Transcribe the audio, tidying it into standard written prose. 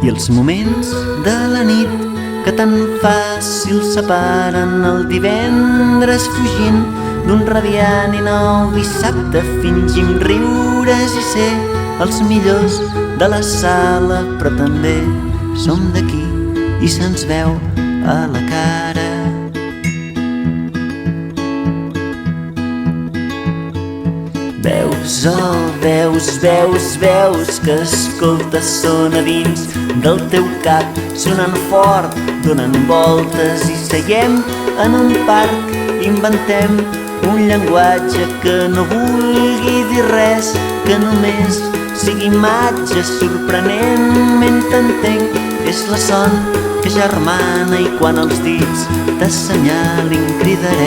I els moments de la nit que tan fàcil separen el divendres fugint d'un radiant i nou dissabte. Fingim riures i ser els millors de la sala, però també som d'aquí i se'ns veu a la cara. Veus, oh, veus que escoltes són a dins del teu cap, sonant fort, donant voltes i seiem en un parc, inventem un llenguatge que no vulgui dir res, que només sigui imatge. Sorprenentment t'entenc, és la son que germana i quan els dits t'assenyalin cridaré.